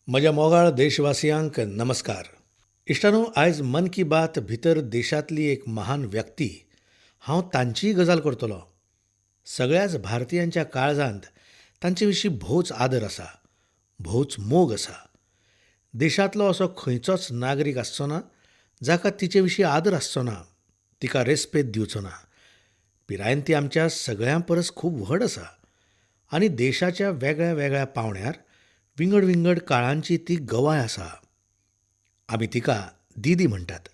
म्हज्या मोगाळ देशवासियांक नमस्कार. इश्टानो, आयज मन की बात भितर देशांतली एक महान व्यक्ती हांव तांचीय गजाल करतलों. सगळ्याच भारतीयांच्या काळजांत तांचे विशीं भोवच आदर आसा, भोवच मोग आसा. देशांतलो असो खंयचोच नागरीक आसचो ना जाका तिचे विशीं आदर आसचो ना, तिका रेस्पेद दिवचो ना. पिरायेन ती आमच्या सगळ्यां परस खूब व्हड आसा आनी देशाच्या वेगळ्या वेगळ्या पावंड्यार विंगड विंगड काळांची ती गवाय आसा. आमी तिका दिदी म्हणटात,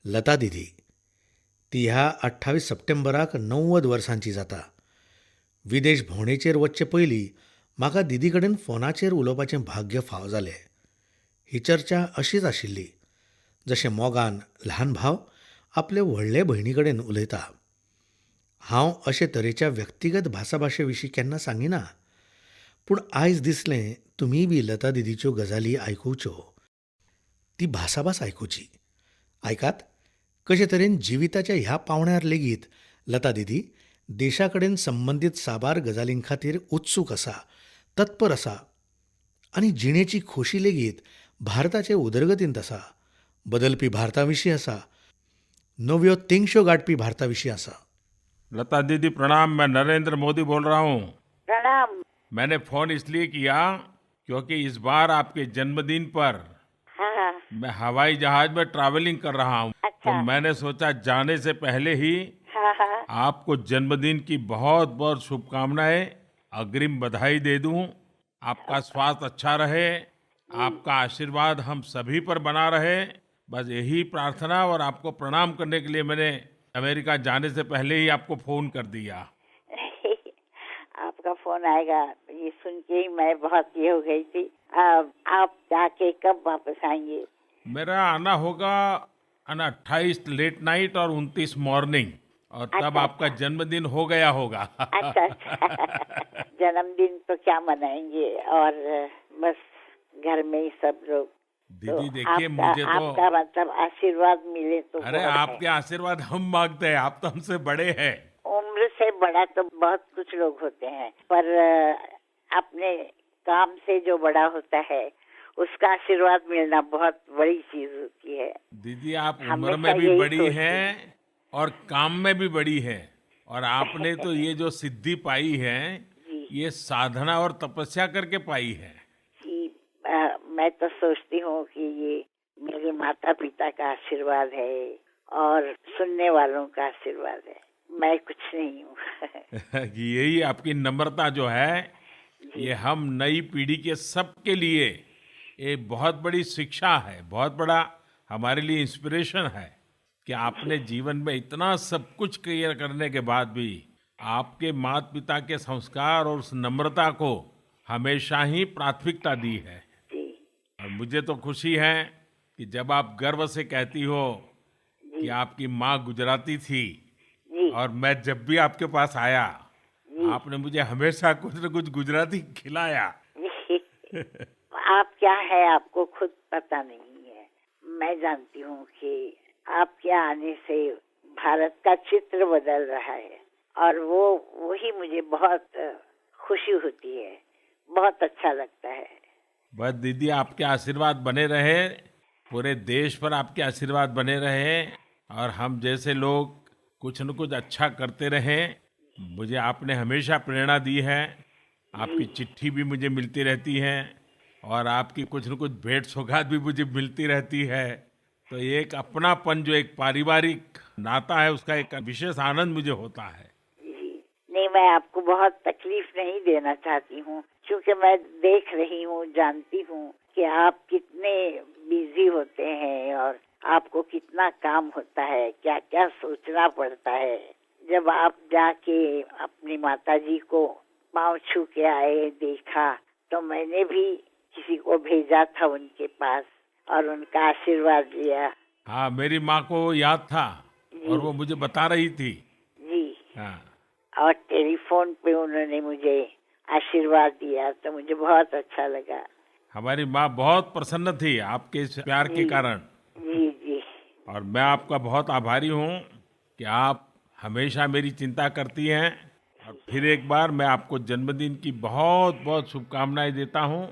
लता दिदी. ती ह्या 28 सप्टेंबराक 90 वर्सांची जाता. विदेश भोंवडेचेर वचचे पयलीं म्हाका दिदी कडेन फोनाचेर उलोवपाचें भाग्य फावो जालें. ही चर्चा अशीच आशिल्ली, जशें मोगान ल्हान भाव आपले व्हडले भयणी कडेन उलयता. हांव अशे तरेच्या व्यक्तिगत भासाभाशे विशीं केन्ना सांगिना, पूण आयज दिसलें तुमीय बी लता दिदीच्यो गजाली आयकुच्यो, ती भासाभास आयकुची. आयकात कशे तरेन जिविताच्या ह्या पावंड्यार लेगीत लता दिदी देशा कडेन संबंदीत साबार गजालीं खातीर उत्सूक आसा, तत्पर आसा आनी जिणेची खोशी लेगीत भारताचे उदरगतींत आसा, बदलपी भारता विशीं आसा, नव्यो तेंगश्यो गाठपी भारता विशीं आसा. लता दीदी प्रणाम। मैं नरेंद्र मोदी बोल रहा हूँ। प्रणाम। मैंने फोन इसलिए किया क्योंकि इस बार आपके जन्मदिन पर हाँ। मैं हवाई जहाज में ट्रैवलिंग कर रहा हूँ। अच्छा। तो मैंने सोचा जाने से पहले ही हाँ। आपको जन्मदिन की बहुत बहुत शुभकामनाएं, अग्रिम बधाई दे दूं। आपका स्वास्थ्य अच्छा रहे, आपका आशीर्वाद हम सभी पर बना रहे, बस यही प्रार्थना। और आपको प्रणाम करने के लिए मैंने अमेरिका जाने से पहले ही आपको फोन कर दिया। आपका फोन आएगा ये सुन के ही मैं बहुत ये हो गई थी। आप जाके कब वापस आएंगे? मेरा आना होगा 28 लेट नाइट और 29 मॉर्निंग, और तब अच्छा, आपका जन्मदिन हो गया होगा। अच्छा अच्छा। जन्मदिन तो क्या मनाएंगे, और बस घर में ही सब लोग। दीदी तो देखिए, मुझे तो आपका मतलब आशीर्वाद मिले तो अरे बहुत आपके आशीर्वाद हम मांगते हैं, आप तो हमसे बड़े हैं। उम्र से बड़ा तो बहुत कुछ लोग होते हैं, पर अपने काम से जो बड़ा होता है उसका आशीर्वाद मिलना बहुत बड़ी चीज होती है। दीदी आप उम्र हमेशा में भी यही बड़ी सोचती हैं और काम में भी बड़ी हैं, और आपने तो ये जो सिद्धि पाई है जी ये साधना और तपस्या करके पाई है। जी। मैं तो सोचती हूँ कि ये मेरे माता पिता का आशीर्वाद है और सुनने वालों का आशीर्वाद है। मैं कुछ नहीं हूँ। कि यही आपकी नम्रता जो है, जी ये हम नई पीढ़ी के सबके लिए एक बहुत बड़ी शिक्षा है, बहुत बड़ा हमारे लिए इंस्पिरेशन है कि आपने जीवन में इतना सब कुछ क्लियर करने के बाद भी आपके माता पिता के संस्कार और उस नम्रता को हमेशा ही प्राथमिकता दी है। जी और मुझे तो खुशी है कि जब आप गर्व से कहती हो कि जी आपकी माँ गुजराती थी, जी और मैं जब भी आपके पास आया जी। आपने मुझे हमेशा कुछ न कुछ गुजराती खिलाया। आप क्या है आपको खुद पता नहीं है। मैं जानती हूँ कि आपके आने से भारत का चित्र बदल रहा है, और वही मुझे बहुत खुशी होती है, बहुत अच्छा लगता है। बस दीदी आपके आशीर्वाद बने रहे, पूरे देश पर आपके आशीर्वाद बने रहे, और हम जैसे लोग कुछ न कुछ अच्छा करते रहें। मुझे आपने हमेशा प्रेरणा दी है, आपकी चिट्ठी भी मुझे मिलती रहती है, और आपकी कुछ न कुछ भेंट सौगात भी मुझे मिलती रहती है। तो ये एक अपनापन, जो एक पारिवारिक नाता है, उसका एक विशेष आनंद मुझे होता है। जी नहीं, मैं आपको बहुत तकलीफ नहीं देना चाहती हूँ, क्योंकि मैं देख रही हूँ, जानती हूँ कि आप कितने बिजी होते हैं और आपको कितना काम होता है, क्या क्या सोचना पड़ता है। जब आप जाके अपनी माताजी को पाँव छू के आए, देखा, तो मैंने भी किसी को भेजा था उनके पास और उनका आशीर्वाद लिया। हाँ, मेरी माँ को याद था जी और वो मुझे बता रही थी। जी। हाँ, और टेलीफोन पे उन्होंने मुझे आशीर्वाद दिया, तो मुझे बहुत अच्छा लगा। हमारी माँ बहुत प्रसन्न थी आपके इस प्यार के जी कारण, जी जी और मैं आपका बहुत आभारी हूँ कि आप हमेशा मेरी चिंता करती हैं। और फिर एक बार मैं आपको जन्मदिन की बहुत बहुत शुभकामनाएं देता हूँ।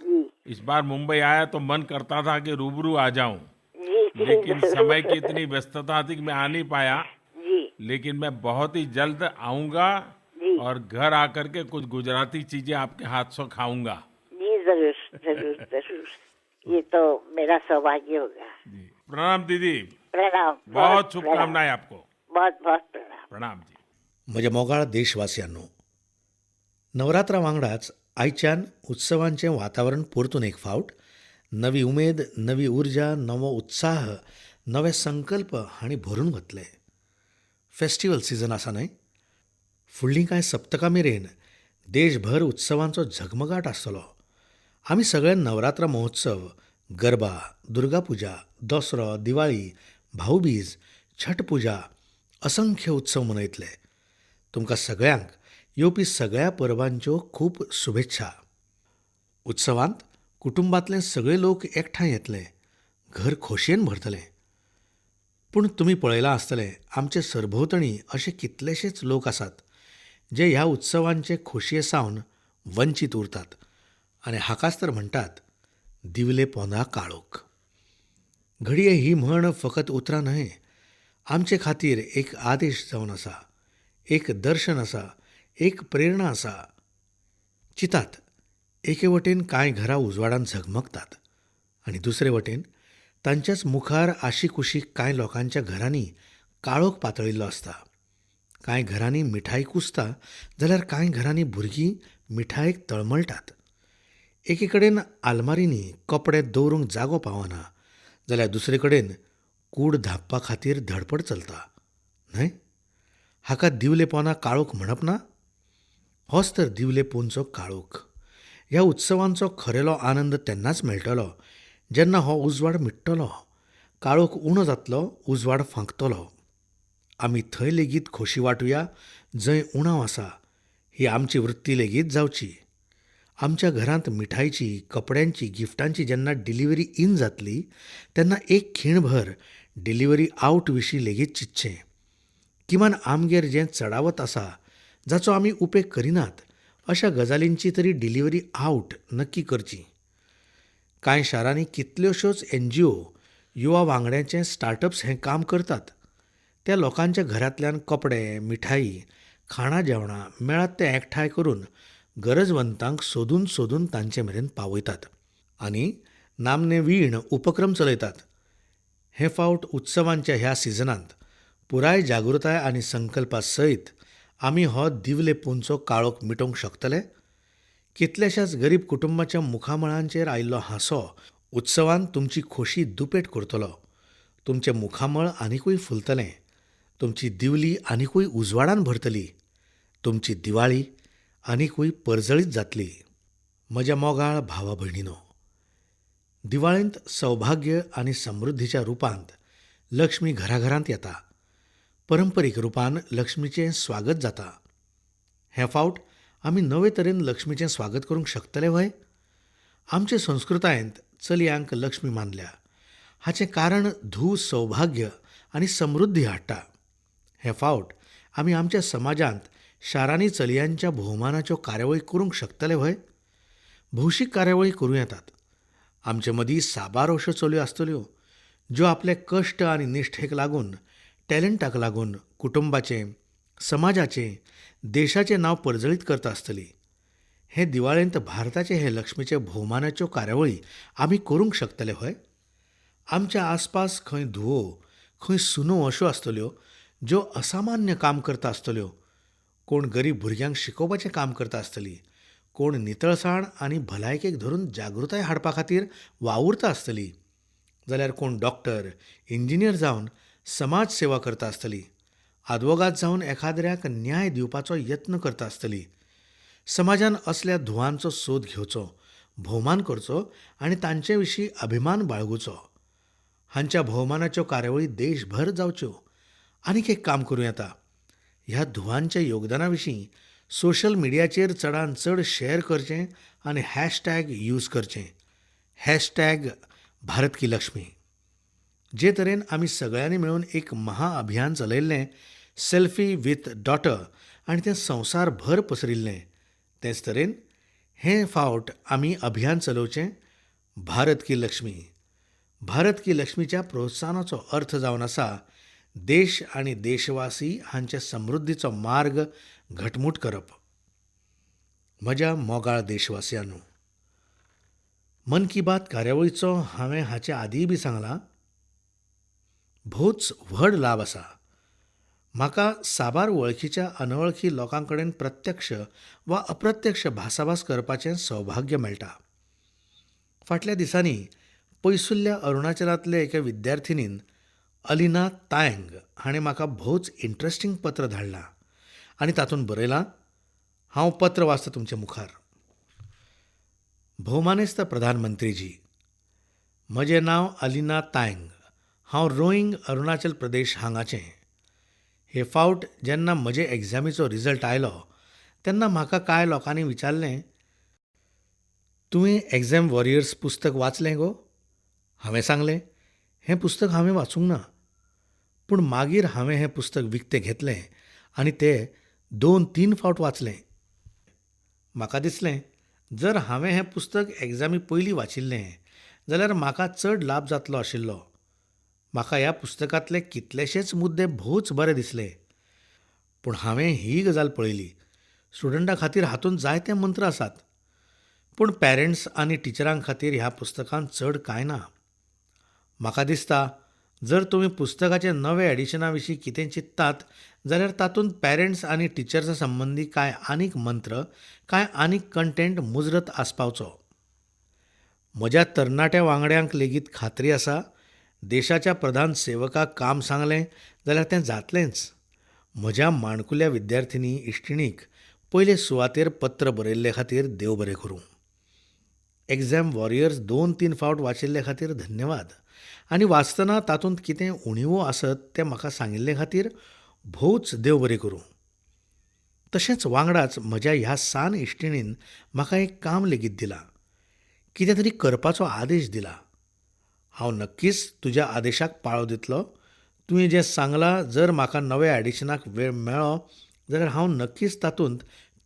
जी। इस बार मुंबई आया तो मन करता था कि रूबरू आ जाऊं, जी जी लेकिन जरूर। समय की इतनी व्यस्तता थी कि मैं आ नहीं पाया। जी लेकिन मैं बहुत ही जल्द आऊंगा जी और घर आकर के कुछ गुजराती चीजें आपके हाथ से खाऊंगा। जी जरूर जरूर जरूर, ये तो मेरा सौभाग्य होगा। जी, प्रणाम दीदी। प्रणाम, बहुत शुभकामनाएं आपको। बहुत बहुत प्रणाम। प्रणाम जी। म्हज्या मोगाळ देशवासियांनो, नवरात्रा वांगडाच आयच्यान उत्सवांचें वातावरण परतून एक फावट नवी उमेद, नवी उर्जा, नवो उत्साह, नवे संकल्प हांणी भरून वतले. फेस्टिवल सीजन आसा न्हय. फुडलीं कांय सप्तकां मेरेन देशभर उत्सवांचो झगमगाट आसतलो. आमी सगळे नवरात्र महोत्सव, गरबा, दुर्गा पुजा, दसरो, दिवाळी, भाऊबीज, छठ पुजा असंख्य उत्सव मनयतले. तुमकां सगळ्यांक येवपी सगळ्या परबांच्यो खूब शुभेच्छा. उत्सवांत कुटुंबांतले सगळे लोक एकठांय येतले, घर खोशयेन भरतलें. पूण तुमी पळयलां आसतलें, आमचे सरभोंवतणी अशे कितलेशेच लोक आसात जे ह्या उत्सवांचे खोशये सावन वंचीत उरतात आनी हाकाच तर म्हणटात दिवले पोंदा काळोख. घडये ही म्हण फकत उतरां न्हय, आमचे खातीर एक आदेश जावन आसा, एक दर्शन आसा, एक प्रेरणा आसा. चितात, एके वटेन कांय घरां उजवाडान झगमगतात आनी दुसरे वटेन तांच्याच मुखार आशी कुशीक कांय लोकांच्या घरांनी काळोख पातळिल्लो आसता. कांय घरांनी मिठाई कुसता जाल्यार कांय घरांनी भुरगीं मिठायेक तळमळटात. एके कडेन आलमारींनी कपडे दवरूंक जागो पावना जाल्यार दुसरे कडेन कूड धांपपा खातीर धडपड चलता. न्हय, हाका दिवले पोंदा काळोख म्हणप ना. होच तर दिवले पोंदचो काळोख. ह्या उत्सवांचो खरेलो आनंद तेन्नाच मेळटलो जेन्ना हो उजवाड मिटतलो, काळोख उणो जातलो, उजवाड फांकतलो. आमी थंय लेगीत खोशी वाटुया जंय उणाव आसा. ही आमची वृत्ती लेगीत जावची. आमच्या घरांत मिठाईची, कपड्यांची, गिफ्टांची जेन्ना डिलिव्हरी इन जातली तेन्ना एक खीणभर डिलिव्हरी आवट विशीं लेगीत चिंतचें. किमान आमगेर जें चडावत आसा, जाचो आमी उपेग करिनात, अशा गजालींची तरी डिलिव्हरी आवट नक्की करची. कांय शारांनी कितल्योश्योच NGO युवा वांगड्यांचे स्टार्टअप्स हें काम करतात. त्या लोकांच्या घरांतल्यान कपडे, मिठाई, खाणां जेवणां मेळत ते एकठांय करून गरजवंतांक सोदून सोदून तांचे मेरेन पावयतात आनी नामनेवीण उपक्रम चलयतात. हे फावट उत्सवांच्या ह्या सिजनांत पुराय जागृताय आनी संकल्पा सयत आमी हो दिवले पोंदचो काळोख मिटोवंक शकतले. कितल्याशाच गरीब कुटुंबाच्या मुखामळांचेर आयिल्लो हांसो उत्सवांत तुमची खोशी दुपेट करतलो. तुमचें मुखामळ आनिकूय फुलतलें. तुमची दिवली आनिकूय उजवाडान भरतली. तुमची दिवाळी आनिकूय परजळीत जातली. म्हज्या मोगाळ भावा भयणीनो, दिवाळेंत सौभाग्य आनी समृद्धीच्या रुपांत लक्ष्मी घराघरांत येता. परंपरीक रुपान लक्ष्मीचें स्वागत जाता. हे फावट आमी नवे तरेन लक्ष्मीचें स्वागत करूंक शकतले व्हय? आमचे संस्कृतायेंत चलयांक लक्ष्मी मानल्या. हाचें कारण धूव सौभाग्य आनी समृद्धी हाडटा. हे फावट आमी आमच्या समाजांत शारांनी चलयांच्या भोवमानाच्यो कार्यावळी करूंक शकतले व्हय? भौशीक कार्यावळी करूं येतात. आमचे मदीं साबार अश्यो चलयो आसतल्यो ज्यो आपले कश्ट आनी निश्ठेक लागून, टॅलंटाक लागून कुटुंबाचें, समाजाचें, देशाचें नांव परजळीत करता आसतली. हे दिवाळेंत भारताचे हे लक्ष्मीचे भोवमानाच्यो कार्यावळी आमी करूंक शकतले व्हय? आमच्या आसपास खंय धुवो, खंय सुनो अश्यो आसतल्यो ज्यो असामान्य काम करता आसतल्यो. कोण गरीब भुरग्यांक शिकोवपाचें काम करता आसतली. कोण नितळसाण आनी भलायकेक धरून जागृताय हाडपा खातीर वावुरता आसतली. जाल्यार कोण डॉक्टर, इंजिनियर जावन समाज सेवा करता आसतली. आदवोगाद जावन एखाद्र्याक न्याय दिवपाचो यत्न करता आसतली. समाजान असल्या धुवांचो सोद घेवचो, भोवमान करचो आनी तांचे विशीं अभिमान बाळगुचो. हांच्या भोवमानाच्यो कार्यावळी देशभर जावच्यो. आनीक एक काम करूं येता. ह्या धुवांच्या योगदाना विशीं सोशल मिडियाचेर चडांत चड शेअर करचें आनी हॅशटॅग यूज करचें. हॅशटॅग भारत की लक्ष्मी. जे तरेन आमी सगळ्यांनी मेळून एक महाअभियान चलयल्लें सेल्फी विथ डॉटर आनी तें संवसारभर पसरिल्लें, तेच तरेन हें फावट आमी अभियान चलोवचें भारत की लक्ष्मी. भारत की लक्ष्मीच्या प्रोत्साहनाचो अर्थ जावन आसा देश आनी देशवासी हांचे समृद्धीचो मार्ग घटमूट करप. म्हज्या मोगाळ देशवासियांनो, मन की बात कार्यावळीचो हांवें हाचे आदींय बी सांगलां, भोवच व्हड लाभ आसा. म्हाका साबार वळखीच्या अनवळखी लोकां कडेन प्रत्यक्ष वा अप्रत्यक्ष भासाभास करपाचें सौभाग्य मेळटा. फाटल्या दिसांनी पयसुल्ल्या अरुणाचलांतले एके विद्यार्थिनीन अलिना तायंग हाणें म्हाका भोवच इंट्रस्टिंग पत्र धाडलां आनी तातूंत बरयलां. हांव पत्र वाचतां तुमचे मुखार. भोवमानेस्त प्रधानमंत्रीजी, म्हजें नांव अलिना तायंग. हांव रोईंग अरुणाचल प्रदेश हांगाचें. हे फावट जेन्ना म्हजे एग्जामीचो रिजल्ट आयलो तेन्ना म्हाका कांय लोकांनी विचारलें, तुवें एग्जाम वॉरियर्स पुस्तक वाचलें गो? हांवें सांगलें, हें पुस्तक हांवें वाचूंक ना. पूण मागीर हांवें हें पुस्तक विकतें घेतलें आनी तें 2-3 फावट वाचलें. म्हाका दिसलें, जर हांवें हें पुस्तक एग्जामी पयलीं वाचिल्लें जाल्यार म्हाका चड लाभ जातलो आशिल्लो. म्हाका ह्या पुस्तकांतले कितलेशेच मुद्दे भोवच बरे दिसले. पूण हांवें ही गजाल पळयली, स्टुडंटां खातीर हातूंत जायते मंत्र आसात, पूण पॅरंट्स आनी टिचरां खातीर ह्या पुस्तकांत चड कांय ना. म्हाका दिसता, जर तुमी पुस्तकाचे नवे एडिशना विशीं कितें चिंत्तात जाल्यार तातूंत पॅरंट्स आनी टिचर्सां संबंदी कांय आनीक मंत्र, कांय आनीक कंटेंट मुजरत आसपावचो. म्हज्या तरणाट्या वांगड्यांक लेगीत खात्री आसा, देशाच्या प्रधान सेवकाक काम सांगलें जाल्यार तें जातलेंच. म्हज्या माणकुल्या विद्यार्थिनी इश्टिणीक पयले सुवातेर पत्र बरयल्ले खातीर देव बरें करूं. एग्जाम वॉरियर्स 2-3 फावट वाचिल्ले खातीर धन्यवाद. आनी वाचतना तातूंत कितें उणिवो आसत तें म्हाका सांगिल्ले खातीर भोवच देव बरें करूं. तशेंच वांगडाच म्हज्या ह्या सान इश्टिणीन म्हाका एक काम लेगीत दिलां, कितें तरी करपाचो आदेश दिला. हांव नक्कीच तुज्या आदेशाक पाळो दितलो. तुवें जें सांगलां, जर म्हाका नव्या एडिशनाक वेळ मेळ्ळो जाल्यार हांव नक्कीच तातूंत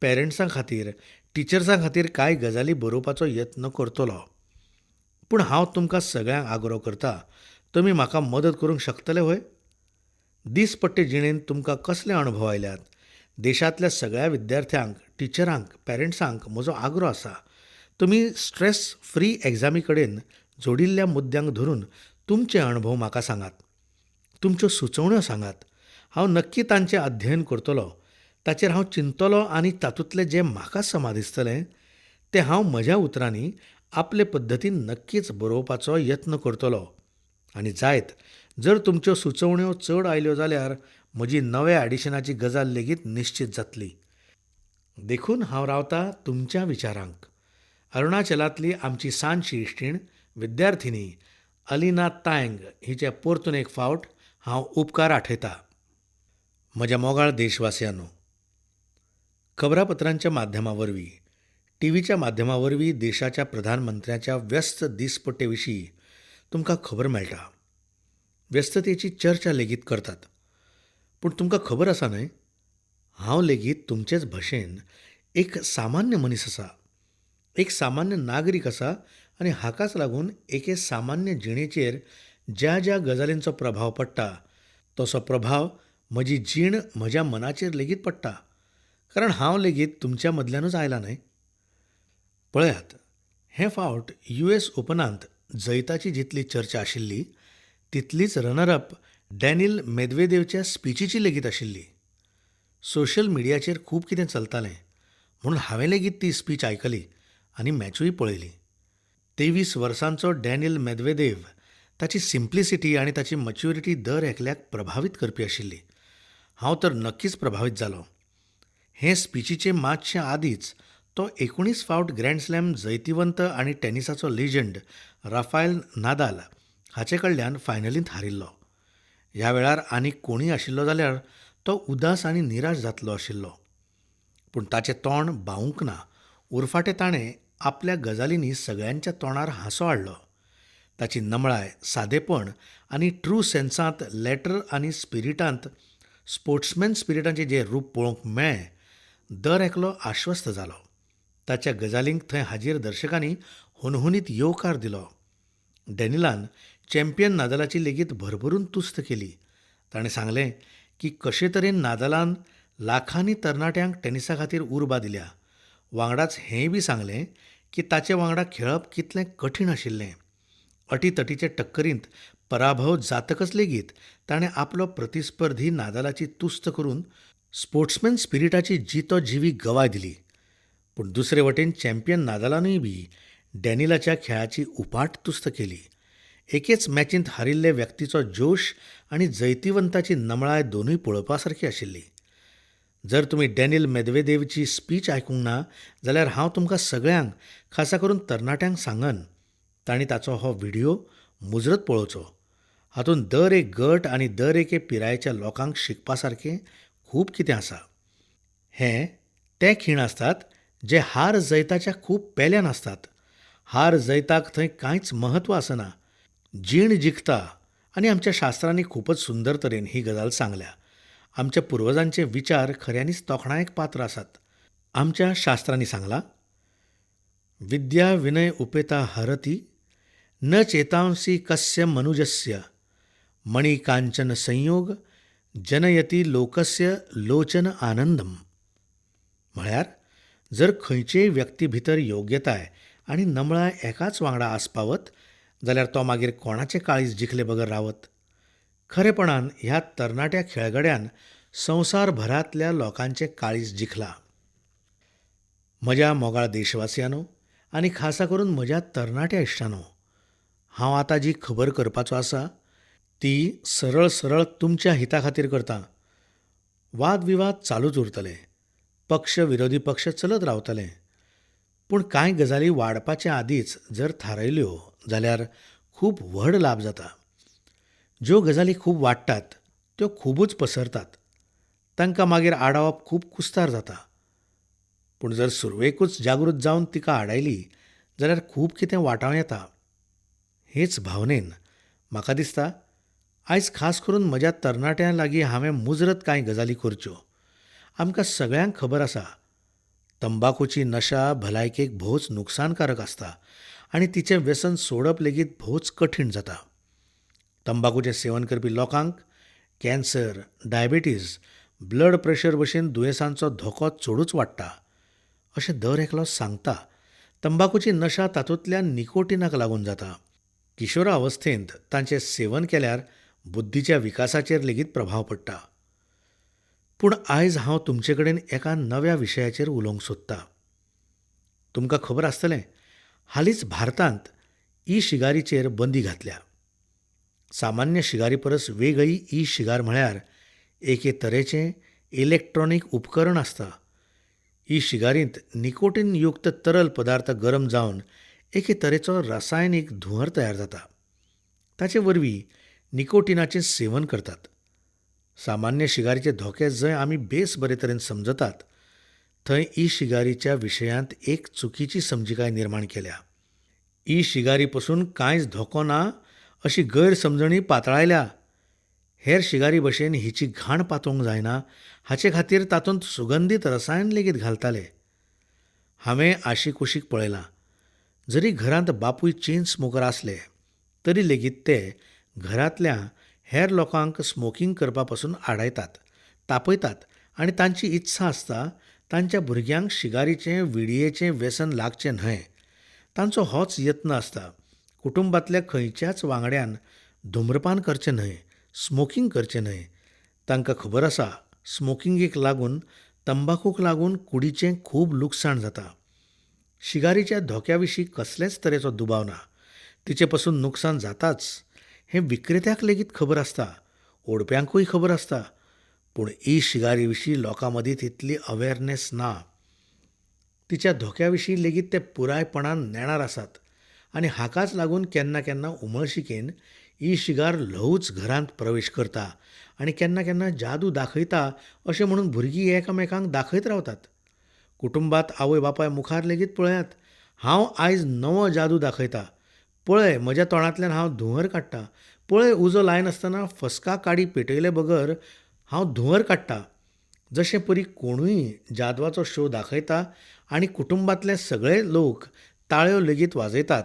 पॅरंट्सां खातीर, टिचर्सां खातीर कांय गजाली बरोवपाचो यत्न करतलों. पूण हांव तुमकां सगळ्यांक आग्रो करतां, तुमी म्हाका मदत करूंक शकतले व्हय? दिसपट्टे जिणेंत तुमकां कसले अणभव आयल्यात? देशांतल्या सगळ्या विद्यार्थ्यांक, टिचरांक, पॅरंट्सांक म्हजो आग्रो आसा, तुमी स्ट्रेस फ्री एग्जामी कडेन जोडिल्ल्या मुद्द्यांक धरून तुमचे अणभव म्हाका सांगात. तुमच्यो सुचोवण्यो सांगात. हांव नक्की तांचें अध्ययन करतलों, ताचेर हांव चिंततलों आनी तातूंतलें जें म्हाका समादिसतलें तें हांव म्हज्या उतरांनी आपले पद्दतीन नक्कीच बरोवपाचो यत्न करतलों. आनी जायत जर तुमच्यो सुचोवण्यो चड आयल्यो जाल्यार म्हजी नव्या एडिशनाची गजाल लेगीत निश्चित जातली. देखून हांव रावतां तुमच्या विचारांक. अरुणाचलांतली आमची सानशी इश्टीण विद्यार्थिनी अलिना तायंग हिचे परतून एक फावट हांव उपकार आठयतां. म्हज्या मोगाळ देशवासियांनो, खबरापत्रांच्या माध्यमा वरवीं, टीव्हीच्या माध्यमा वरवीं देशाच्या प्रधानमंत्र्याच्या व्यस्त दिसपट्टे विशीं तुमकां खबर मेळटा. व्यस्ततेची चर्चा लेगीत करतात. पूण तुमकां खबर आसा न्हय, हांव लेगीत तुमचेच भशेन एक सामान्य मनीस आसा, एक सामान्य नागरीक आसा आनी हाकाच लागून एके सामान्य जिणेचेर ज्या ज्या गजालींचो प्रभाव पडटा तसो प्रभाव म्हजी जीण म्हज्या मनाचेर लेगीत पडटा. कारण हांव लेगीत तुमच्या मदल्यानूच आयला न्हय. पळयात, हे फावट US ओपनांत जैताची जितली चर्चा आशिल्ली तितलीच रनरअप डॅनियल मेदवेदेवच्या स्पिचीची लेगीत आशिल्ली. सोशल मिडियाचेर खूब कितें चलतालें म्हणून हांवें लेगीत ती स्पीच आयकली आनी मॅचूय पळयली. 23 वर्सांचो डॅनियल मेदवेदेव, ताची सिंप्लिसिटी आनी ताची मच्युरिटी दर एकल्याक प्रभावीत करपी आशिल्ली. हांव तर नक्कीच प्रभावीत जालो. हे स्पिचीचे मातशे आदींच तो 19 फावट ग्रँड स्लॅम जैतिवंत आनी टेनिसाचो लिजंड राफायल नादाल हाचे कडल्यान फायनलींत हारिल्लो. ह्या वेळार आनीक कोणूय आशिल्लो जाल्यार तो उदास आनी निराश जातलो आशिल्लो. पूण ताचें तोंड भावूंक ना. उरफाटें ताणें आपल्या गजालींनी सगळ्यांच्या तोंडार हांसो हाडलो. ताची नमळाय, सादेपण आनी ट्रू सेन्सांत लॅटर आनी स्पिरिटांत स्पोर्ट्समॅन स्पिरिटाचें जें रूप पळोवंक मेळ्ळें, दर एकलो आश्वस्त जालो. ताच्या गजालींक थंय हाजीर दर्शकांनी होनहोनीत येवकार दिलो. डॅनिलान चॅम्पियन नादालाची लेगीत भरभरून तुस्त केली. ताणें सांगलें की कशे तरेन नादालान लाखांनी तरणाट्यांक टेनिसा खातीर उर्बा दिल्या. वांगडाच हेंय बी सांगलें की ताचे वांगडा खेळप कितलें कठीण आशिल्लें. अटीतटीचे टक्करींत पराभव जातकच लेगीत ताणें आपलो प्रतिस्पर्धी नादालाची तुस्त करून स्पोर्ट्समॅन स्पिरिटाची जितोजिवी गवाय दिली. पूण दुसरे वटेन चॅम्पियन नादालानूय बी डॅनिलाच्या खेळाची उपाट तुस्त केली. एकेच मॅचींत हारिल्ले व्यक्तीचो जोश आनी जैतिवंताची नमळाय दोनूय पळोवपा सारकी आशिल्ली. जर तुमी डॅनिल मेदवेदेवची स्पीच आयकूंक ना जाल्यार हांव तुमकां सगळ्यांक, खासा करून तरणाट्यांक सांगन, तांणी ताचो हो व्हिडिओ मुजरत पळोवचो. हातूंत दर एक गट आनी दर एके पिरायेच्या लोकांक शिकपा सारकें खूब कितें आसा. हें ते खीण आसतात जे हार जैताच्या खूब पेल्यान आसतात. हार जैताक थंय कांयच म्हत्व आसना. जीण जिखता. आनी आमच्या शास्त्रांनी खूबच सुंदर तरेन ही गजाल सांगल्या. आमच्या पुर्वजांचे विचार खऱ्यांनीच तोखणायक पात्र आसात. आमच्या शास्त्रांनी सांगलां, विद्या विनय उपेता हरती न चेतांसी कस्य मनुजस्य मणी कांचन संयोग जनयती लोकस्य लोचन आनंदम. म्हळ्यार जर खंयचेय व्यक्ती भितर योग्यताय आनी नमळाय एकाच वांगडा आसपावत जाल्यार तो मागीर कोणाचे काळीज जिखले बगर रावत. खरेपणान ह्या तरणाट्या खेळगड्यान संवसारभरांतल्या लोकांचे काळीज जिखला. म्हज्या मोगाळ देशवासियांनो आनी खासा करून म्हज्या तरणाट्या इश्टांनो, हांव आतां जी खबर करपाचो आसा ती सरळ सरळ तुमच्या हिता खातीर करतां. वादविवाद चालूच उरतले, पक्ष विरोधी पक्ष चलत रावतले. पूण कांय गजाली वाडपाचे आदींच जर थारायल्यो जाल्यार खूब व्हड लाभ जाता. ज्यो गजाली खूब वाडटात त्यो खूबच पसरतात. तांकां मागीर आडावप खूब कुस्तार जाता. पूण जर सुरवेकूच जागृत जावन तिका आडायली जाल्यार खूब कितें वाटाव येता. हेच भावनेन म्हाका दिसता आयज खास करून म्हज्या तरणाट्यां लागीं हांवें मुजरत कांय गजाली करच्यो. आमकां सगळ्यांक खबर आसा, तंबाखूची नशा भलायकेक भोवच नुकसानकारक आसता आनी तिचें व्यसन सोडप लेगीत भोवच कठीण जाता. तंबाखूचें सेवन करपी लोकांक कॅन्सर, डायबिटीज, ब्लड प्रेशर भशेन दुयेंसांचो धोको चडूच वाडटा अशें दर एकलो सांगता. तंबाखूची नशा तातूंतल्यान निकोटिनाक लागून जाता. किशोरावस्थेंत तांचें सेवन केल्यार बुद्धीच्या विकासाचेर लेगीत प्रभाव पडटा. पूण आयज हांव तुमचे कडेन एका नव्या विशयाचेर उलोवंक सोदतां. तुमकां खबर आसतलें, हालींच भारतांत ई-शिगारीचेर बंदी घातल्या. सामान्य शिगारी परस वेगळी ई-शिगार म्हळ्यार एके तरेचें इलेक्ट्रॉनीक उपकरण आसता. ई-शिगारींत निकोटीन युक्त तरल पदार्थ गरम जावन एके तरेचो रासायनीक धुंवर तयार जाता. ताचे वरवीं निकोटिनाचें सेवन करतात. सामान्य शिगारीचे धोके जंय आमी बेस बरे तरेन समजतात, थंय ई-शिगारीच्या विशयांत एक चुकीची समजिकाय निर्माण केल्या. ई-शिगारी पसून कांयच धोको ना अशी गैरसमजणी पातळायल्या. हेर शिगारी भशेन हिची घाण पातोवंक जायना हाचे खातीर तातूंत सुगंधीत रसायन लेगीत घालताले. हांवें आशिकुशीक पळयलां, जरी घरांत बापूय चेन स्मोकर आसले तरी लेगीत ते घरांतल्या हेर लोकांक स्मोकिंग करपा पासून आडायतात, तापयतात आनी तांची इत्सा आसता तांच्या भुरग्यांक शिगारीचें विडयेचें व्यसन लागचें न्हय. तांचो होच यत्न आसता कुटुंबांतल्या खंयच्याच वांगड्यान धुम्रपान करचें न्हय, स्मोकिंग करचें न्हय. तांकां खबर आसा स्मोकिंगेक लागून, तंबाखूक लागून कुडीचें खूब लुकसाण जाता. शिगारीच्या धोक्या विशीं कसलेच तरेचो दुबाव ना. तिचे पासून नुकसान जाताच हें विक्रेत्याक लेगीत खबर आसता, ओडप्यांकूय खबर आसता. पूण ई-शिगारी विशीं लोकां मदीं तितली अवेरनेस ना. तिच्या धोक्या विशीं लेगीत ते पुरायपणान नेणार आसात आनी हाकाच लागून केन्ना केन्ना उमळशिकेन ई-शिगार ल्हवूच घरांत प्रवेश करता आनी केन्ना केन्ना जादू दाखयता अशें म्हणून भुरगीं एकामेकांक दाखयत रावतात. कुटुंबांत आवय बापाय मुखार लेगीत पळयात, हांव आयज नवो जादू दाखयतां, पळय म्हज्या तोंडांतल्यान हांव धुंवर काडटां, पळय उजो लायनासतना फस्का काडी पेटयले बगर हांव धुंवर काडटां. जशें परी कोणूय जादवाचो शो दाखयता आणि कुटुंबातले सगळे लोक ताळ्यो लेगीत वाजयतात.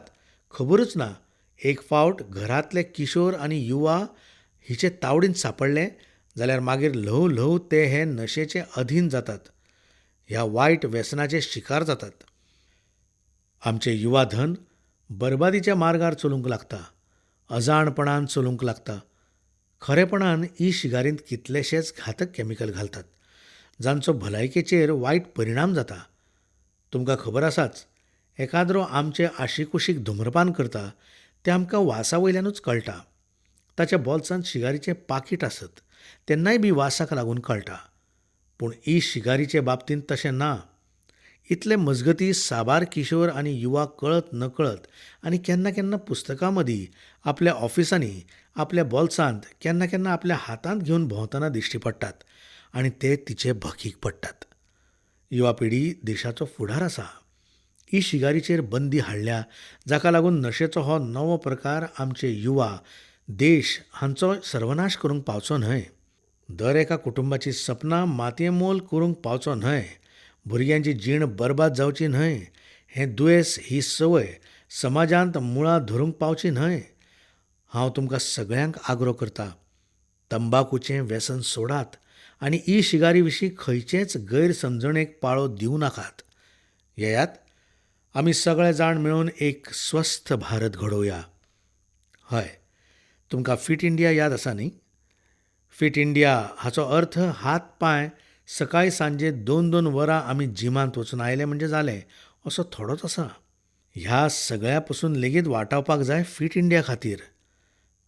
खबरूच ना, एक फावट घरांतले किशोर आनी युवा हिचे तावडीन सापडले जाल्यार मागीर ल्हव ल्हव ते हे नशेचे अधीन जातात, ह्या वायट व्यसनाचे शिकार जातात. आमचे युवा धन बरबादीच्या मार्गार चलूंक लागता, अजाणपणान चलूंक लागता. खरेपणान ई शिगारींत कितलेशेच घातक कॅमिकल घालतात, जांचो भलायकेचेर वायट परिणाम जाता. तुमकां खबर आसाच, एकाद्रो आमचे आशिकुशीक धुम्रपान करता तें आमकां वासा वयल्यानूच कळटा. ताच्या बोल्सांत शिगारीचें पाकीट आसत तेन्नाय बी वासाक लागून कळटा. पूण ई शिगारीचे बाबतींत तशें ना. इतले मजगतीं साबार किशोर आनी युवा कळत नकळत आनी केन्ना केन्ना पुस्तकां मदीं आपल्या ऑफिसांनी आपल्या बोल्सांत केन्ना केन्ना आपल्या हातांत घेवन भोंवतना दिश्टी पडटात आनी ते तिचे भकीक पडटात. युवा पिढी देशाचो फुडार आसा. ई शिगारीचेर बंदी हाडल्या, जाका लागून नशेचो हो नवो प्रकार आमचे युवा देश हांचो सर्वनाश करूंक पावचो न्हय. दर एका कुटुंबाची सपनां मातयेमोल करूंक पावचो न्हय. भुरग्यांची जीण बरबाद जावची न्हय. हें दुयेंस, ही संवय समाजांत मुळां धरूंक पावची न्हय. हांव तुमकां सगळ्यांक आग्रो करतां, तंबाखूचें व्यसन सोडात आनी ई शिगारी विशीं खंयचेच गैरसमजणेक पाळो दिवं नाकात. येयात, आमी सगळे जाण मेळून एक स्वस्थ भारत घडोवया. हय, तुमकां फिट इंडिया याद आसा न्ही? फिट इंडिया हाचो अर्थ हात पांय सकाळीं सांजे 2-2 वरां आमी जिमांत वचून आयले म्हणजे जालें असो थोडोच आसा. ह्या सगळ्या पसून लेगीत वाटावपाक जाय फिट इंडिया खातीर.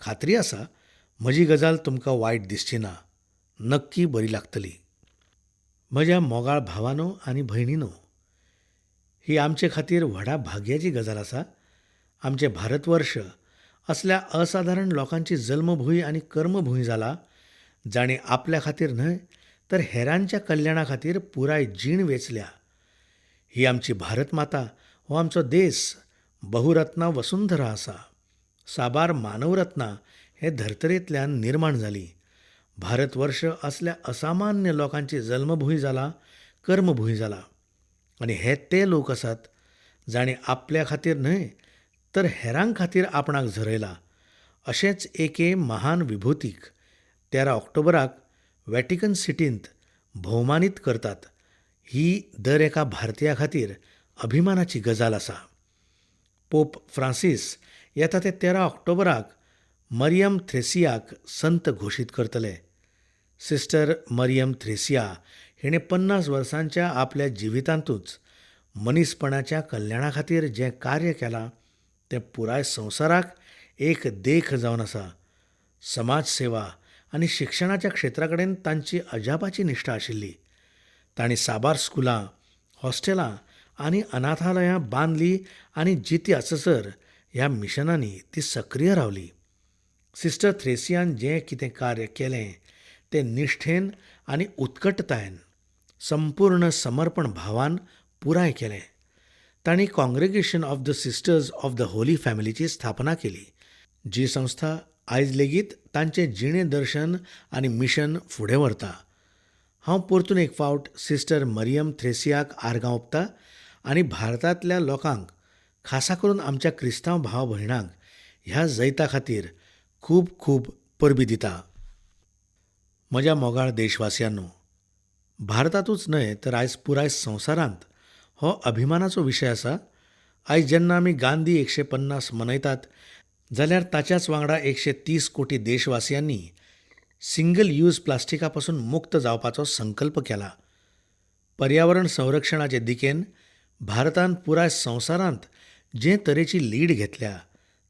खात्री आसा, म्हजी गजाल तुमकां वायट दिसची ना, नक्की बरी लागतली. म्हज्या मोगाळ भावांनो आनी भयणींनो, ही आमचे खातीर व्हडा भाग्याची गजाल आसा. आमचें भारतवर्ष असल्या असाधारण लोकांची जल्मभूंय आनी कर्मभूंय जाला, जाणीं आपल्या खातीर न्हय तर हेरांच्या कल्याणा खातीर पुराय जीण वेचल्या. ही आमची भारत माता, हो आमचो देश बहुरत्ना वसुंधरा आसा. साबार मानवरत्नां हे धर्तरेंतल्यान निर्माण जालीं. भारतवर्ष असल्या असामान्य लोकांची जल्मभूंय जाला, कर्मभूंय जाला. आनी हे ते लोक आसात जाणीं आपल्या खातीर न्हय तर हेरां खातीर आपणाक झरयला. अशेंच एके महान विभुतीक 13 ऑक्टोबराक व्हॅटिकन सिटींत भोवमानीत करतात. ही दर एका भारतीया खातीर अभिमानाची गजाल आसा. पोप फ्रांसीस येता ते 13 ऑक्टोबराक मरियम थ्रेसियाक संत घोशीत करतले. सिस्टर मरियम थ्रेसिया हिणें 50 वर्सांच्या आपल्या जिवितांतूच मनीसपणाच्या कल्याणा खातीर जें कार्य केलां तें पुराय संवसाराक एक देख जावन आसा. समाजसेवा आनी शिक्षणाच्या क्षेत्रा कडेन तांची अजापाची निश्ठा आशिल्ली. तांणी साबार स्कुलां, हॉस्टेलां आनी अनाथालयां बांदलीं आनी जिती आससर ह्या मिशनांनी ती सक्रीय रावली. सिस्टर थ्रेसियान जें कितें कार्य केलें तें निश्ठेन आनी उत्कटतायेन संपूर्ण समर्पण भावान पुराय केलें. तांणी congregation of the sisters of the holy फॅमिलीची स्थापना केली, जी संस्था आयज लेगीत तांचें जिणें दर्शन आनी मिशन फुडें व्हरता. हांव परतून एक फावट सिस्टर मरियम थ्रेसियाक आर्गां ओंपतां आनी भारतांतल्या लोकांक, खासा करून आमच्या क्रिस्तांव भाव भयणांक ह्या जैता खातीर खूब खूब परबीं दितां. म्हज्या मोगाळ देशवासियांनो, भारतांतूच न्हय तर आयज पुराय संवसारांत हो अभिमानाचो विशय आसा. आयज जेन्ना आमी गांधी 150 मनयतात जाल्यार ताच्याच वांगडा 130 कोटी देशवासियांनी सिंगल यूज प्लास्टिका पासून मुक्त जावपाचो संकल्प केला. पर्यावरण संरक्षणाचे दिकेन भारतान पुराय संवसारांत जे तरेची लीड घेतल्या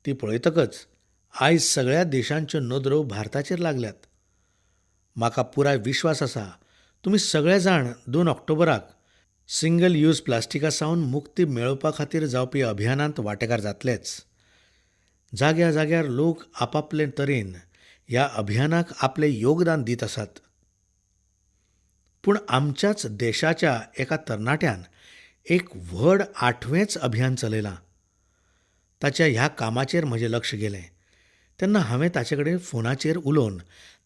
ती पळयतकच आयज सगळ्या देशांच्यो नदरो भारताचेर लागल्यात. म्हाका पुराय विश्वास आसा तुमी सगळे जाण 2 ऑक्टोबराक सिंगल यूज प्लास्टिका सावन मुक्ती मेळोवपा खातीर जावपी अभियानांत वांटेकार जातलेच. जाग्या जाग्यार लोक आपापले तरेन ह्या अभियानाक आपलें योगदान दीत आसात. पूण आमच्याच देशाच्या एका तरणाट्यान एक व्हड 8वेंच अभियान चलयलां. ताच्या ह्या कामाचेर म्हजें लक्ष गेलें तेन्ना हांवें ताचे कडेन फोनाचेर उलोवन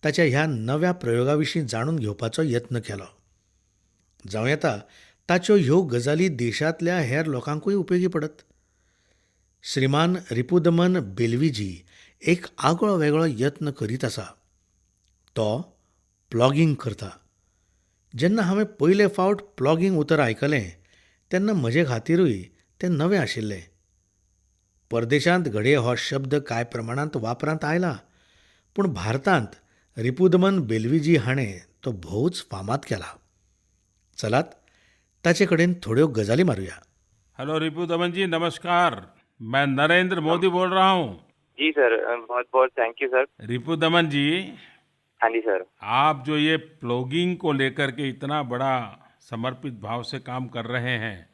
ताच्या ह्या नव्या प्रयोगा विशीं जाणून घेवपाचो यत्न केलो. जावं येता ताच्यो ह्यो गजाली देशांतल्या हेर लोकांकूय उपेगी पडत. श्रीमान रिपुदमन बेल्वीजी एक आगळो वेगळो यत्न करीत आसा. तो प्लॉगिंग करता. जेन्ना हांवें पयले फावट प्लॉगिंग उतर आयकलें तेन्ना म्हजे खातीरूय तें नवें आशिल्लें. परदेशांत घडये हो शब्द कांय प्रमाणांत वापरांत आयला, पूण भारतांत रिपुदमन बेल्वीजी हाणें तो भोवच फामाद केला. चलात ताचे कडेन थोड्यो गजाली मारुया. हेलो रिपुदमन जी, नमस्कार. मैं नरेंद्र मोदी बोल रहा हूँ. जी सर, बहुत बहुत thank you sir. Ripudaman ji, हाँ जी सर. आप जो ये प्लॉगिंग को लेकर के इतना बड़ा समर्पित भाव से काम कर रहे हैं,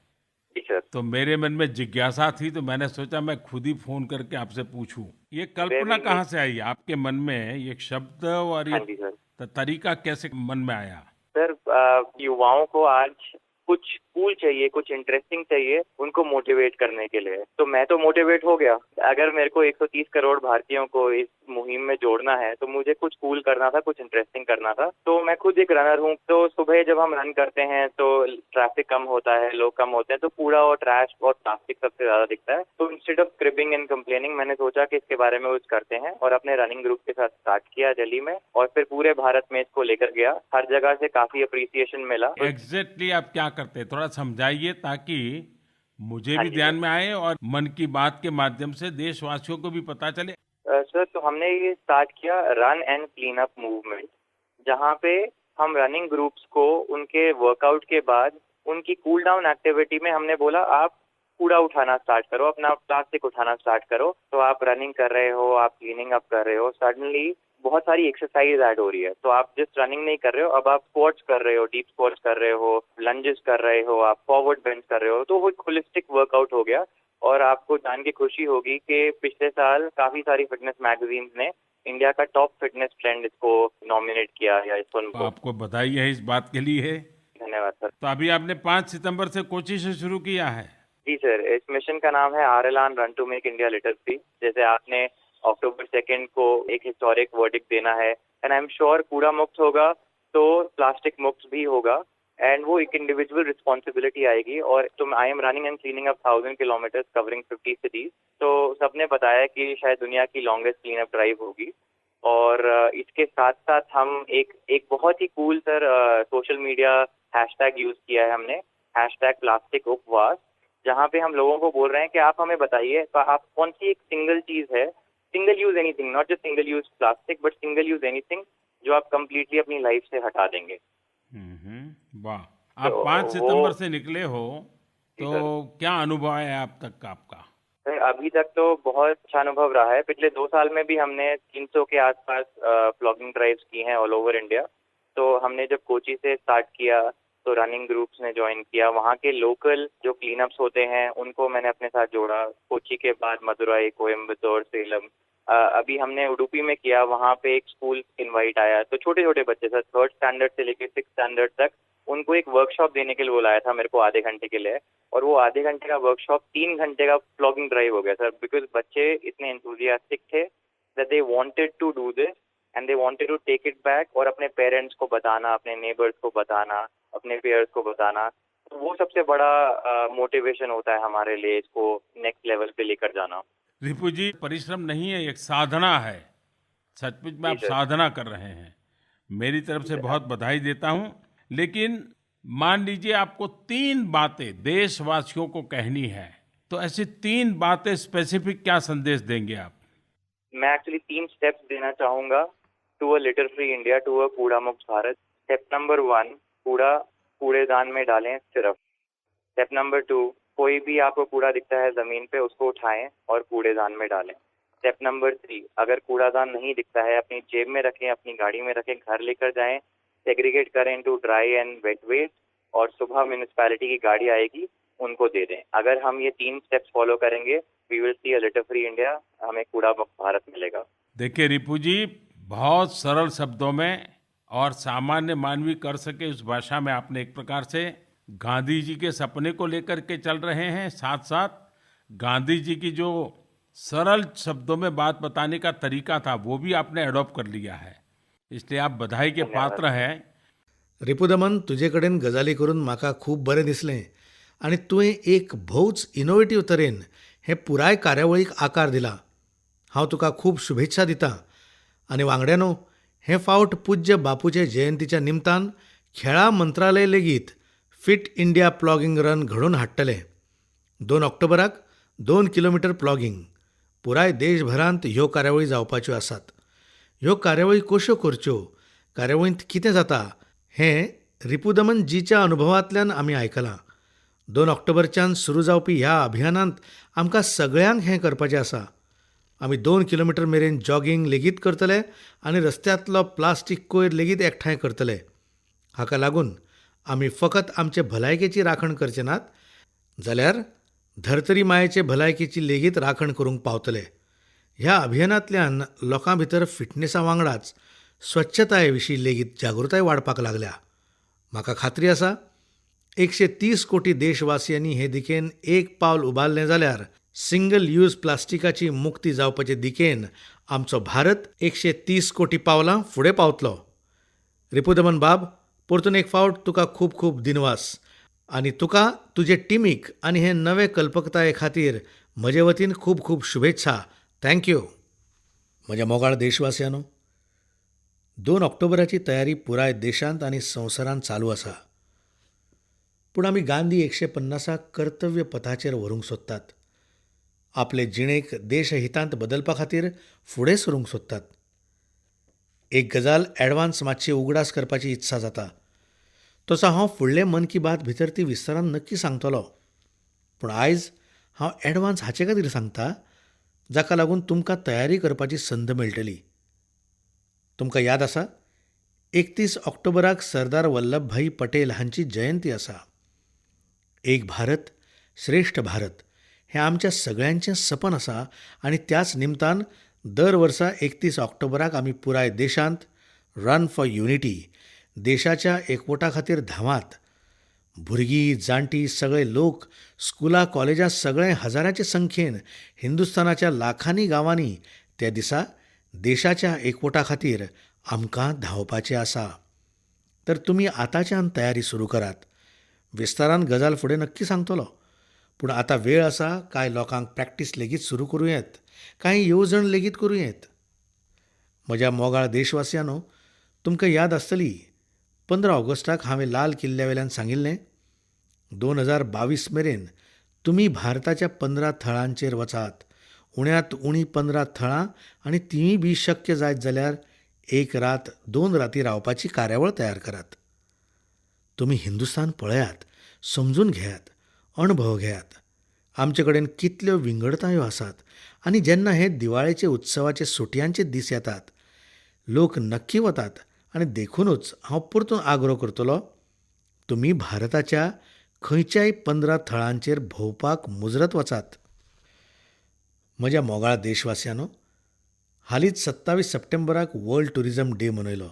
जी सर. तो मेरे मन में जिज्ञासा थी, तो मैंने सोचा मैं खुद ही फोन करके आपसे पूछूं. ये कल्पना Very कहाँ से आई आपके मन में, ये शब्द और हाँ ये जी सर. तरीका कैसे मन में आया? सर, युवाओं को आज कुछ कूल चाहिए, कुछ इंटरेस्टिंग चाहिए उनको मोटिवेट करने के लिए. तो मैं तो मोटिवेट हो गया. अगर मेरे को 130 करोड़ भारतीयों को इस मुहिम में जोड़ना है तो मुझे कुछ कूल करना था, कुछ इंटरेस्टिंग करना था. तो मैं खुद एक रनर हूँ. तो सुबह जब हम रन करते हैं तो ट्रैफिक कम होता है, लोग कम होते हैं, तो कूड़ा और ट्रैश और प्लास्टिक सबसे ज्यादा दिखता है. तो instead of cribbing and complaining मैंने सोचा कि इसके बारे में कुछ करते हैं और अपने रनिंग ग्रुप के साथ स्टार्ट किया दिल्ली में, और फिर पूरे भारत में इसको लेकर गया. हर जगह से काफी अप्रिसिएशन मिला. एग्जैक्टली आप क्या करते हैं, थोड़ा समझाइए ताकि मुझे हाँ भी जी ध्यान सर. में आए और मन की बात के माध्यम से देशवासियों को भी पता चले. सर, तो हमने ये स्टार्ट किया run and clean up movement, जहाँ पे हम रनिंग ग्रुप्स को उनके वर्कआउट के बाद उनकी कूल डाउन एक्टिविटी में हमने बोला आप कूड़ा उठाना स्टार्ट करो, अपना प्लास्टिक उठाना स्टार्ट करो. तो आप रनिंग कर रहे हो, आप क्लीनिंग अप कर रहे हो, सडनली बहुत सारी एक्सरसाइज ऐड हो रही है. तो आप जस्ट रनिंग नहीं कर रहे हो, अब आप स्क्वाट्स कर रहे हो, डीप स्क्वाट्स कर रहे हो, लंजेस कर रहे हो, आप फॉरवर्ड बेंच कर रहे हो. तो वो एक होलिस्टिक वर्कआउट हो गया. और आपको जान के खुशी होगी कि पिछले साल काफी सारी फिटनेस मैगजीन्स ने इंडिया का टॉप फिटनेस ट्रेंड इसको नॉमिनेट किया या इसको तो आपको बधाई है इस बात के लिए. धन्यवाद सर. तो अभी आपने 5 सितंबर से कोची से शुरू किया है. जी सर, इस मिशन का नाम है RLAN run to make India litter free. जैसे आपने अक्टूबर 2 को एक हिस्टोरिक वर्डिक्ट देना है, एंड आई एम श्योर कूड़ा मुक्त होगा तो प्लास्टिक मुक्त भी होगा, एंड वो एक इंडिविजुअल रिस्पॉन्सिबिलिटी आएगी. और तो I am running end cleaning up 1000 kilometres covering 50 cities. तो सबने बताया कि शायद दुनिया की लॉन्गेस्ट क्लीन अप ड्राइव होगी. और इसके साथ साथ हम एक बहुत ही कूल सर सोशल मीडिया हैशटैग यूज किया है हमने, हैशटैग प्लास्टिक उपवास, जहाँ पे हम लोगों को बोल रहे हैं कि आप हमें बताइए तो आप कौन सी एक सिंगल चीज है, single use anything, not just single use plastic but single use anything, जो आप कंप्लीटली अपनी लाइफ से हटा देंगे. वाह. आप तो 5 सितंबर से निकले हो, जी तो सर. क्या अनुभव है अब तक का आपका? सर, अभी तक तो बहुत अच्छा अनुभव रहा है. पिछले 2 साल में भी हमने 300 के आसपास प्लॉगिंग ड्राइव्स की हैं ऑल ओवर इंडिया. तो हमने जब कोची से स्टार्ट किया तो रनिंग ग्रुप्स ने ज्वाइन किया. वहाँ के लोकल जो क्लीन अप्स होते हैं उनको मैंने अपने साथ जोड़ा. कोची के बाद मदुरई, कोयम्बतूर, सेलम, अभी हमने उडुपी में किया. वहाँ पे एक स्कूल इनवाइट आया, तो छोटे छोटे बच्चे सर 3rd स्टैंडर्ड से लेकर 6th स्टैंडर्ड तक, उनको एक वर्कशॉप देने के लिए बुलाया था मेरे को आधे घंटे के लिए. और वो आधे घंटे का वर्कशॉप 3 घंटे का प्लॉगिंग ड्राइव हो गया सर, बिकॉज बच्चे इतने एंथुजियास्टिक थे that they wanted to do this and they wanted to take it back, और अपने पेरेंट्स को बताना, अपने नेबर्स को बताना, अपने पेयर्स को बताना. तो वो सबसे बड़ा मोटिवेशन होता है हमारे लिए इसको नेक्स्ट लेवल पे लेकर जाना. रिपु जी, परिश्रम नहीं है, एक साधना है. सचमुच में जी आप सर. साधना कर रहे हैं. मेरी तरफ से बहुत बधाई देता हूं. लेकिन मान लीजिए आपको 3 बातें देशवासियों को कहनी है, तो ऐसी 3 बातें स्पेसिफिक क्या संदेश देंगे आप? मैं एक्चुअली 3 स्टेप्स देना चाहूंगा to a litter free India, to a कूड़ा मुक्त भारत. स्टेप नंबर 1, कूड़ा कूड़ेदान में डालें सिर्फ. स्टेप नंबर 2, कोई भी आपको कूड़ा दिखता है जमीन पे उसको उठाएं और कूड़ेदान में डालें. स्टेप नंबर 3, अगर कूड़ादान नहीं दिखता है अपनी जेब में रखें, अपनी गाड़ी में रखें, घर लेकर जाएं, सेग्रीगेट करें into dry and wet waste, और सुबह म्यूनिसिपैलिटी की गाड़ी आएगी उनको दे दें. अगर हम ये 3 स्टेप्स फॉलो करेंगे, we will see a litter free India, हमें कूड़ा मुक्त भारत मिलेगा. देखिए रिपु जी, बहुत सरल शब्दों में और सामान्य मानवी कर सके उस भाषा में आपने एक प्रकार से गांधी जी के सपने को लेकर के चल रहे हैं, साथ साथ गांधी जी की जो सरल शब्दों में बात बताने का तरीका था वो भी आपने अडॉप्ट कर लिया है. इसलिए आप बधाई के धन्यवाद. पात्र हैं. रिपुदमन, तुजे कडेन गजाली करून म्हाका खूब बरें दिसलें आनी तुवें एक भोवच इनोवेटीव तरेन हे पुराय कार्यावळीक आकार दिला. हांव तुका खूब शुभेच्छा दितां आनी वांगड्यानो, हे फावट पूज्य बापूचे जयंतीच्या निमतान खेळां मंत्रालय लेगीत फिट इंडिया प्लॉगिंग रन घडोवन हाडटले. 2 ऑक्टोबराक 2 किलोमीटर प्लॉगिंग. पुराय देशभरांत ह्यो कार्यावळी जावपाच्यो आसात. ह्यो कार्यावळी कश्यो करच्यो, कार्यावळींत कितें जाता हें रिपुदमन जीच्या अनुभवांतल्यान आमी आयकलां. 2 ऑक्टोबरच्यान सुरू जावपी ह्या अभियानांत आमकां सगळ्यांक हें करपाचें आसा. आमी 2 किलोमीटर मेरेन जॉगिंग लेगीत करतले आनी रस्त्यांतलो प्लास्टीक कोयर लेगीत एकठांय करतले. हाका लागून आमी फकत आमचे भलायकेची राखण करचे नात, जाल्यार धर्तरी मायेचे भलायकेची लेगीत राखण करूंक पावतले. ह्या अभियानांतल्यान लोकां भितर फिटनेसा वांगडाच स्वच्छताये विशीं लेगीत जागृताय वाडपाक लागल्या. म्हाका खात्री आसा 130 कोटी देशवासियांनी हे दिकेन एक पावल उबारलें जाल्यार सिंगल यूज प्लास्टिकाची मुक्ती जावपाचे दिकेन आमचो भारत 130 कोटी पावलां फुडें पावतलो. रिपुदमन बाब, परतून एक फावट तुका खूब खूब दिनवास आनी तुका, तुजे टिमीक आनी हे नवे कल्पकताये खातीर म्हजे वतीन खूब खूब शुभेच्छा. थँक्यू. म्हज्या मोगाळ देशवासियांनो, 2 ऑक्टोबराची तयारी पुराय देशांत आनी संवसारांत चालू आसा. पूण आमी गांधी 150 कर्तव्य पथाचेर व्हरूंक सोदतात. आपले जिणेक देशहितांत बदलपा खातीर फुडें सरूंक सोदतात. एक गजाल एडवान्स मातशी उगडास करपाची इत्सा जाता. तसो हांव फुडले मन की बात भितर ती विस्तारान नक्की सांगतलों. पूण आयज हांव एडवान्स हाचे खातीर सांगता, जाका लागून तुमकां तयारी करपाची संद मेळटली. तुमकां याद आसा, 31 ऑक्टोबराक सरदार वल्लभभाई पटेल हांची जयंती आसा. एक भारत श्रेष्ठ भारत हें आमच्या सगळ्यांचें सपन आसा आनी त्याच निमतान दर वर्सा 31 ऑक्टोबराक आमी पुराय देशांत रन फॉर युनिटी, देशाच्या एकवटा खातीर धांवात. भुरगीं, जाणटी, सगळे लोक, स्कुलां, कॉलेजां, सगळे हजाराचे संख्येन हिंदुस्थानाच्या लाखांनी गांवांनी त्या दिसा देशाच्या एकवटा खातीर आमकां धांवपाचें आसा. तर तुमी आतांच्यान तयारी सुरू करात. विस्तारान गजाल फुडें नक्की सांगतलो. पूण आतां वेळ आसा कांय लोकांक प्रॅक्टीस लेगीत सुरू करूं येत, कांय येवजण लेगीत करूं येत. म्हज्या मोगाळ देशवासियांनो, तुमकां याद आसतली, 15 ऑगस्टाक हांवें लाल किल्ल्यावेल्यान सांगिल्लें, 2022 मेरेन तुमी भारताच्या 15 थळांचेर वचात. उण्यांत उणी 15 थळां आनी तींय बी शक्य जायत जाल्यार 1 रात 2 राती रावपाची कार्यावळ तयार करात. तुमी हिंदुस्तान पळयात, समजून घेयात, अणभव घेयात. आमचे कडेन कितल्यो विंगडतायो आसात आनी जेन्ना हे दिवाळेचे उत्सवाचे सुटयांचे दीस येतात, लोक नक्की वतात आनी देखूनच हांव परतून आग्रो करतलों, तुमी भारताच्या खंयच्याय 15 थळांचेर भोंवपाक मुजरत वचात. म्हज्या मोगाळ देशवासियांनो, हालींच 27 सप्टेंबराक वर्ल्ड टुरिझम डे मनयलो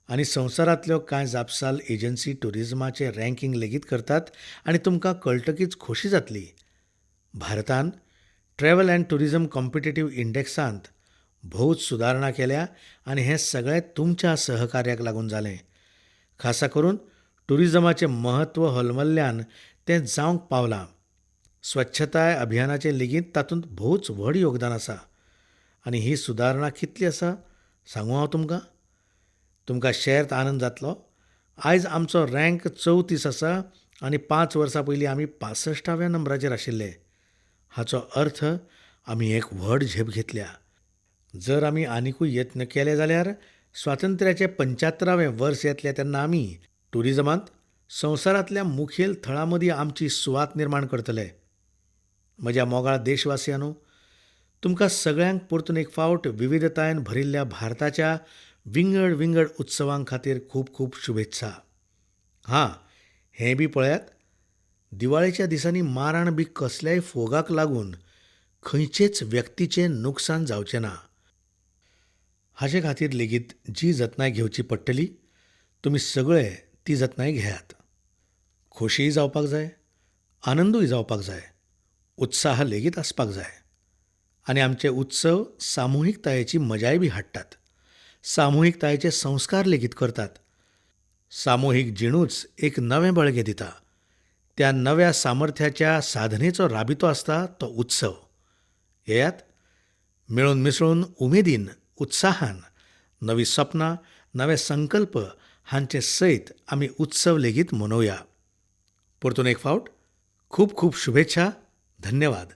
आनी संवसारांतल्यो कांय जापसाल एजन्सी टुरिझमाचें रँकींग लेगीत करतात आनी तुमकां कळटकीच खोशी जातली. भारतान ट्रॅव्हल अँड टुरिझम कॉम्पिटेटिव्ह इंडेक्सांत भोवच सुदारणा केल्या आनी हें सगळें तुमच्या सहकार्याक लागून जालें. खासा करून टुरिझमाचें महत्व होलमल्ल्यान तें जावंक पावलां. स्वच्छताय अभियानाचें लेगीत तातूंत भोवच व्हड योगदान आसा. आनी ही सुदारणा कितली आसा सांगू हांव तुमकां. तुमकां शेर्त आनंद जातलो. आयज आमचो रँक 34 आसा आनी 5 वर्सां पयलीं आमी 65व्या नंबराचेर आशिल्ले. हाचो अर्थ आमी एक व्हड झेप घेतल्या. जर आमी आनिकूय यत्न केले जाल्यार स्वातंत्र्याचें 75वें वर्स येतलें तेन्ना आमी टुरिझमांत संवसारांतल्या मुखेल थळां मदीं आमची सुवात निर्माण करतले. म्हज्या मोगाळ देशवासियांनो, तुमकां सगळ्यांक परतून एक फावट विविधतायेन भरिल्ल्या भारताच्या विंगड विंगड उत्सवां खातीर खूब खूब शुभेच्छा. हां, हें बी पळयात, दिवाळेच्या दिसांनी माराण बी कसल्याय फोगाक लागून खंयचेच व्यक्तीचें नुकसाण जावचें ना. हाचे खातीर लेगीत जी जतनाय घेवची पडटली, तुमी सगळे ती जतनाय घेयात. खोशीय जावपाक जाय, आनंदूय जावपाक जाय, उत्साह लेगीत आसपाक जाय. आनी आमचे उत्सव सामुहीकतायेची मजाय बी हाडटात, सामुहीकतायेचे संस्कार लेगीत करतात. सामुहीक जिणूच एक नवें बळगें दिता. त्या नव्या सामर्थ्याच्या साधनेचो राबितो आसता तो उत्सव. येयात मेळून मिसळून उमेदीन, उत्साहान नवी सपनां, नवे संकल्प हांचे सयत आमी उत्सव लेगीत मनोवया. परतून एक फावट खूब खूब शुभेच्छा. धन्यवाद.